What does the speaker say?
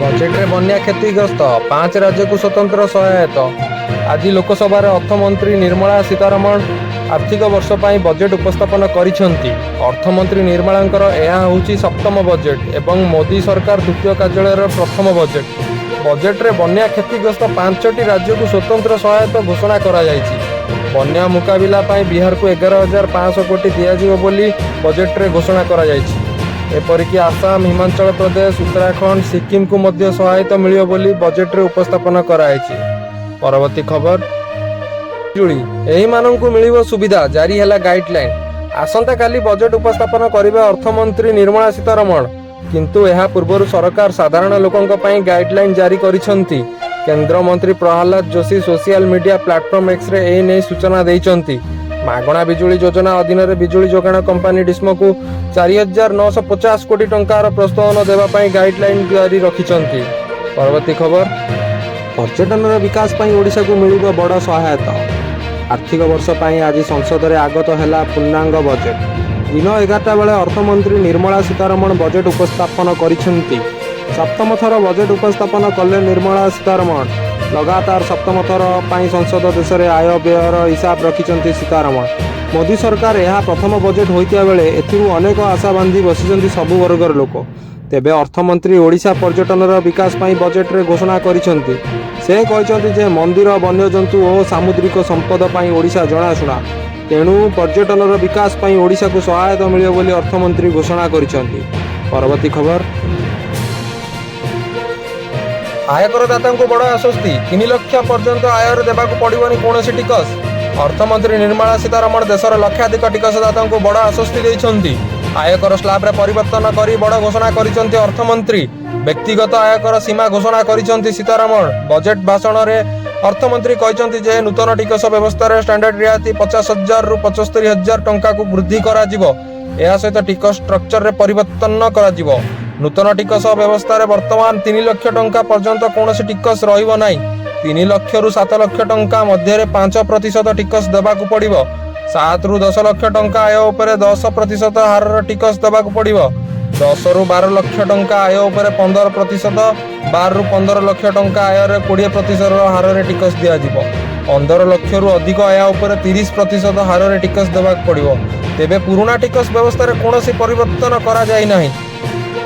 Budget रे बन्या क्षतिग्रस्त 5 राज्य को स्वतंत्र सहायता। आज लोकसभा अर्थमंत्री निर्मला सीतारमण आर्थिक वर्ष पर बजेट उपस्थापन करिसेंती। अर्थमंत्री निर्मलांकर यह होची सप्तम बजेट एवं मोदी सरकार द्वितीय कार्यालय प्रथम बजेट। बजेट रे बन्या क्षतिग्रस्त 5टी राज्य को स्वतंत्र सहायता घोषणा करा जायछि। बन्या मुकाबिला पाई बिहार को 11,500 कोटी दियाजिबो बोली बजेट रे घोषणा करा जायछि। एपरिकी आसाम, हिमाचल प्रदेश, उत्तराखंड, सिक्किम को मध्य सहायता मिलियो बोली बजेट रे उपस्थापन करायछि। परवर्ती खबर बिजुली एही माननकु मिलिबो सुविधा जारी हैला गाइडलाइन। आसंता काली बजेट उपस्थापन करिबे अर्थमंत्री निर्मला सीतारमण, किंतु एहा पूर्वरु सरकार साधारण लोकंक पई गाइडलाइन जारी करिसंती। केंद्र मंत्री Prahlad Joshi social media platform X ray एही नै सूचना दैचंती। मागणा बिजुली योजना अधीन रे बिजुली जोगाण कंपनी डिस्मो को 4,950 कोटी टंकार प्रोत्साहन देवा पई गाइडलाइन जारी रखिसंती। परवर्ती खबर पर्यटन विकास पई ओडिशा को मिलिबो बड़ सहायता। आर्थिक वर्ष पई आज संसद रे आगत हैला पूर्णांग बजेट। दिन 11टा बेले अर्थमंत्री निर्मला सीतारमण बजेट उपस्थापन करिसंती। सप्तम थर बजेट उपस्थापन कले निर्मला सीतारमण। लगातार सप्तम थर पई संसद देश रे आय व्ययर हिसाब रखिसंती सीतारमण। मोदी सरकार यह प्रथम बजेट होइतिया बेले एथिरु अनेक आशा बांधी बसिसंती सबु वर्गर लोक। तेबे अर्थमंत्री ओडिशा पर्यटन विकास पई बजेट रे घोषणा करिसंती। से कहिसंती जे मंदिर, वन्यजंतु और सामुद्रिक संपद पई ओडिशा जणाशुना, तेणु पर्यटन विकास पई ओडिशा को सहायता मिलियो बोली अर्थमंत्री घोषणा करिसंती। परवर्ती खबर आयकरदाता को बड़ आश्वस्ति। 3 लाख पर्यंत आयर देवाक पड़ोनी कौन टिकस। अर्थमंत्री निर्मला सीतारमण देशर लक्षाधिक टिकसदाता को बड़ आश्वस्ति देइछंती। आयकर स्लैब रे परिवर्तन करी बड़ घोषणा करिसंती अर्थमंत्री। व्यक्तिगत आयकर सीमा घोषणा करिसंती सीतारमण। बजेट भाषण रे अर्थमंत्री कहिसंती जे नूतन टिकस व्यवस्था रे स्टैंडर्ड रियायती 50,000 रु 75,000 टंका को वृद्धि करा जिवो। एहा सहित टिकस स्ट्रक्चर रे परिवर्तन करा जिवो। नूतन टिकस व्यवस्था रे वर्तमान 3 लाख टंका पर्यंत कौनसी टिकस रहिबो नाही। 3 लाख रु 7 लाख टंका मध्य 5% टिकस देबाकू पड़िबो। 7 रु 10 लाख टंका आय उपरे 10% हार टिकस देबाकू पड़िबो। 10 रु 12 लाख टंका आय उपरे 15%, 12 रु 15 लाख टंका आय रे 20% हार रे टिकस दिया जिवो। 15 लाख रु अधिक आय उपरे 30% हार रे टिकस देबाकू पड़िबो। तेबे पुराना टिकस व्यवस्था रे कोनोसी परिवर्तन करा जाय नाही।